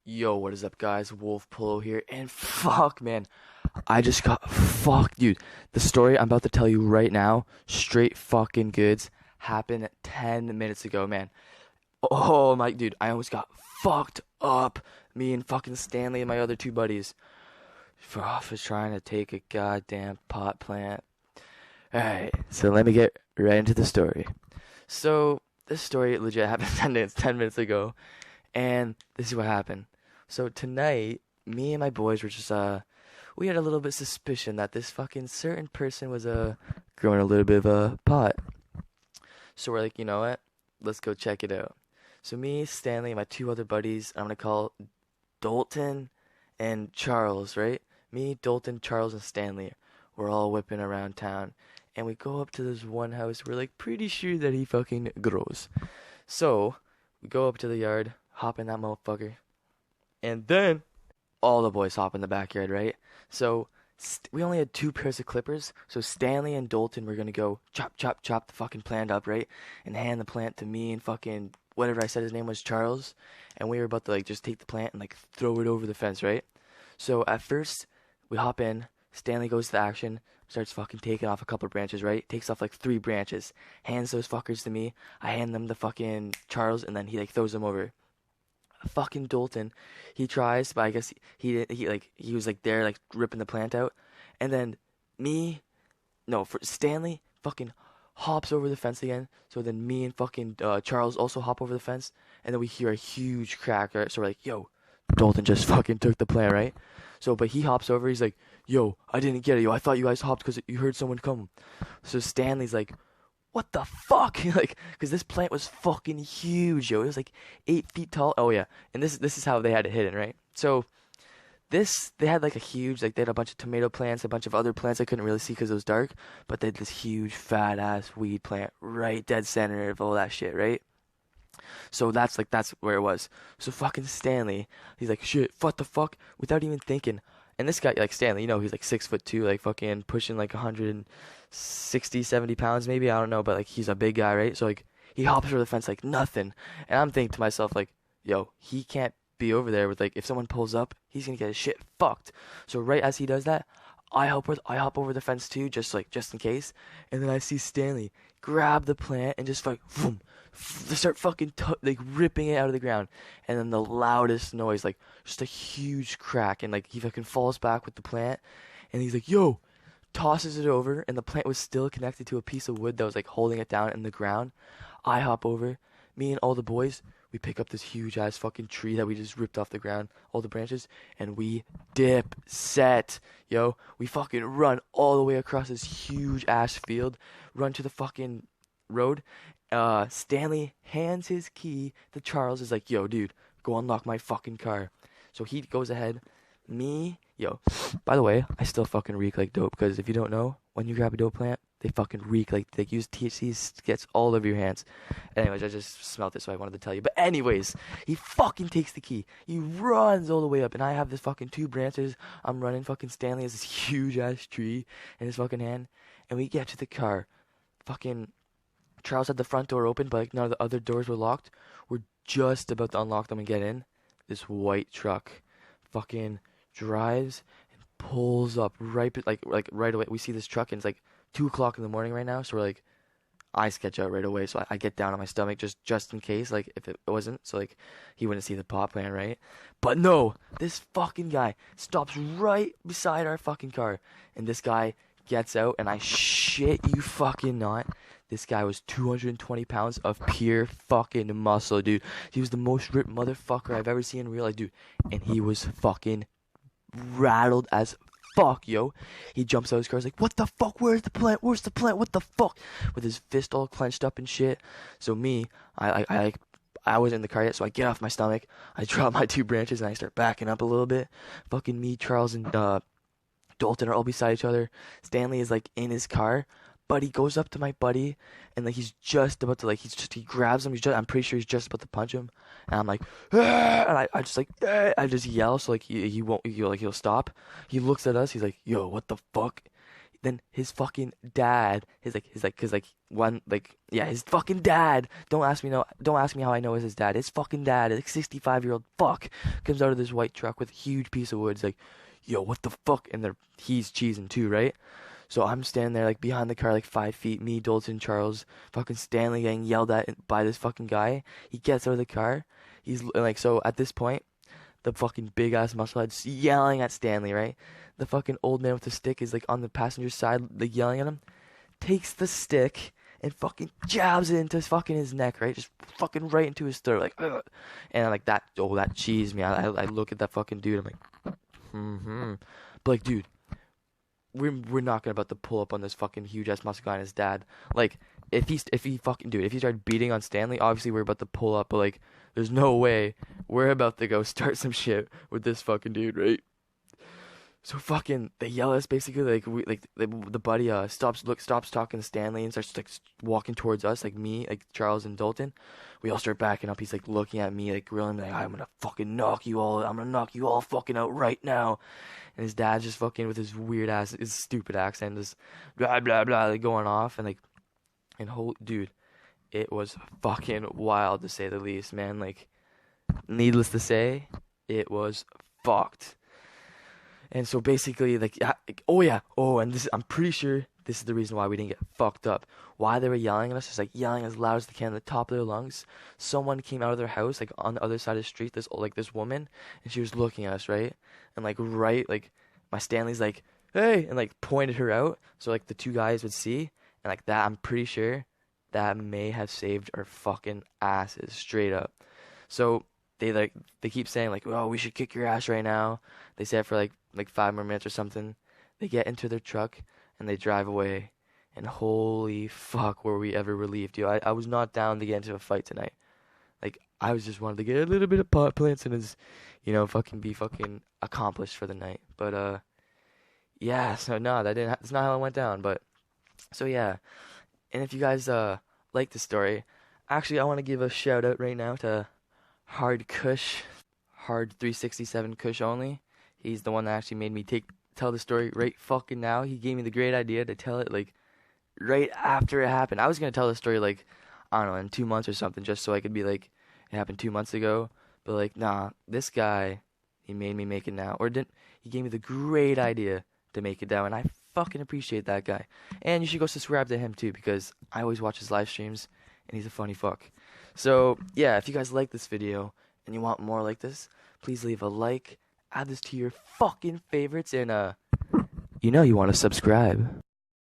Yo, what is up, guys? Wolf Polo here, and fuck, man, I just got fucked, dude. The story I'm about to tell you right now, straight fucking goods, happened 10 minutes ago, man. Oh my, dude, I almost got fucked up. Me and fucking Stanley and my other two buddies for trying to take a goddamn pot plant. Alright, so let me get right into the story. So, this story legit happened 10 minutes ago, and this is what happened. So tonight, me and my boys were just we had a little bit suspicion that this fucking certain person was growing a little bit of a pot. So we're like, you know what? Let's go check it out. So me, Stanley, and my two other buddies, I'm gonna call Dolton and Charles, right? Me, Dolton, Charles, and Stanley. We're all whipping around town, and we go up to this one house. We're like pretty sure that he fucking grows. So we go up to the yard, hop in that motherfucker. And then all the boys hop in the backyard, right? So we only had two pairs of clippers. So Stanley and Dolton were gonna go chop, chop, chop the fucking plant up, right? And hand the plant to me and fucking whatever I said his name was, Charles. And we were about to like just take the plant and like throw it over the fence, right? So at first we hop in. Stanley goes to action, starts fucking taking off a couple of branches, right? Takes off like 3 branches, hands those fuckers to me. I hand them to fucking Charles, and then he like throws them over. Fucking Dolton, he tries, but I guess he was like there like ripping the plant out, and then me, no, for Stanley fucking hops over the fence again. So then me and fucking Charles also hop over the fence, and then we hear a huge crack, right? So we're like, yo, Dolton just fucking took the plant, right? So but he hops over, he's like, yo, I didn't get it, yo, I thought you guys hopped because you heard someone come. So Stanley's like, what the fuck? Like, because this plant was fucking huge, yo. It was like 8 feet tall. Oh yeah, and this is how they had it hidden, right? So they had like a huge, like they had a bunch of tomato plants, a bunch of other plants I couldn't really see because it was dark, but they had this huge fat ass weed plant right dead center of all that shit, right? So that's where it was. So fucking Stanley, he's like, shit, what the fuck? Without even thinking. And this guy, like Stanley, he's like 6'2", like fucking pushing like 160, 70 pounds maybe, I don't know, but like he's a big guy, right? So like he hops over the fence like nothing. And I'm thinking to myself like, yo, he can't be over there with like if someone pulls up, he's gonna get his shit fucked. So right as he does that, I hop over the fence too, just in case. And then I see Stanley grab the plant and just like boom, start fucking like ripping it out of the ground. And then the loudest noise, like just a huge crack, and like he fucking falls back with the plant. And he's like, yo, tosses it over, and the plant was still connected to a piece of wood that was like holding it down in the ground. I hop over, me and all the boys, we pick up this huge ass fucking tree that we just ripped off the ground, all the branches, and we dip set, yo. We fucking run all the way across this huge ass field, run to the fucking road. Stanley hands his key to Charles, is like, yo, dude, go unlock my fucking car. So he goes ahead. Me, yo, by the way, I still fucking reek like dope, because if you don't know, when you grab a dope plant, they fucking reek like they use THC, gets all over your hands. Anyways, I just smelled it, so I wanted to tell you. But anyways, he fucking takes the key. He runs all the way up, and I have this fucking 2 branches. I'm running. Fucking Stanley has this huge ass tree in his fucking hand, and we get to the car. Fucking Charles had the front door open, but like none of the other doors were locked. We're just about to unlock them and get in. This white truck fucking drives and pulls up like right away. We see this truck, and it's like 2 o'clock in the morning right now, so we're like, I sketch out right away. So I get down on my stomach just in case, like if it wasn't, so like he wouldn't see the pot plant, right? But no, this fucking guy stops right beside our fucking car, and this guy gets out, and I shit you fucking not, this guy was 220 pounds of pure fucking muscle, dude. He was the most ripped motherfucker I've ever seen in real life, dude. And he was fucking rattled as fuck, yo. He jumps out of his car, he's like, what the fuck? Where's the plant? Where's the plant? What the fuck? With his fist all clenched up and shit. So me, I wasn't in the car yet, so I get off my stomach. I drop my 2 branches, and I start backing up a little bit. Fucking me, Charles, and Dolton are all beside each other. Stanley is like in his car, but he goes up to my buddy, and like he's just about to he grabs him. I'm pretty sure he's just about to punch him, and I'm like, "Ah!" And I just like, "Ah!" I just yell, so like he won't, he'll stop. He looks at us, he's like, yo, what the fuck? Then his fucking dad, cause like one, like, yeah, his fucking dad. Don't ask me how I know it's his dad. His fucking dad, like 65-year-old fuck, comes out of this white truck with a huge piece of wood. He's like, yo, what the fuck? And he's cheesing too, right? So I'm standing there like behind the car, like 5 feet. Me, Dolton, Charles, fucking Stanley getting yelled at by this fucking guy. He gets out of the car. He's like, so at this point, the fucking big ass musclehead's yelling at Stanley, right? The fucking old man with the stick is like on the passenger side, like yelling at him. Takes the stick and fucking jabs it into his neck, right? Just fucking right into his throat, like, ugh. And like that, oh, that cheesed me. I look at that fucking dude. I'm like, But like, dude, we're not gonna about to pull up on this fucking huge ass muscle guy and his dad. Like, if he started beating on Stanley, obviously we're about to pull up. But like, there's no way we're about to go start some shit with this fucking dude, right? So fucking, they yell at us basically, the buddy stops talking to Stanley and starts like walking towards us, like me, like Charles and Dolton. We all start backing up. He's like looking at me, like grilling, like, I'm gonna knock you all fucking out right now. And his dad's just fucking with his weird ass, his stupid accent, just blah blah blah, like going off dude, it was fucking wild to say the least, man. Like, needless to say, it was fucked. And so basically, like, and I'm pretty sure this is the reason why we didn't get fucked up. Why they were yelling at us, just like yelling as loud as they can at the top of their lungs. Someone came out of their house, like on the other side of the street, this woman, and she was looking at us, right? And like, my Stanley's like, hey, and like pointed her out, so like the two guys would see, and like that, I'm pretty sure that may have saved our fucking asses, straight up. So they keep saying like, oh, we should kick your ass right now. They say it for like 5 more minutes or something. They get into their truck and they drive away. And holy fuck, were we ever relieved, yo. I was not down to get into a fight tonight. Like, I was just wanted to get a little bit of pot plants and fucking be fucking accomplished for the night. But yeah, so no, that's not how it went down. But so yeah. And if you guys like the story, actually I want to give a shout out right now to Hard 367 Kush only. He's the one that actually made me tell the story right fucking now. He gave me the great idea to tell it like right after it happened. I was gonna tell the story like, I don't know, in 2 months or something, just so I could be like, it happened 2 months ago. But like, nah, this guy, he made me make it now. He gave me the great idea to make it now, and I fucking appreciate that guy. And you should go subscribe to him too, because I always watch his live streams and he's a funny fuck. So yeah, if you guys like this video and you want more like this, please leave a like, add this to your fucking favorites, and you want to subscribe.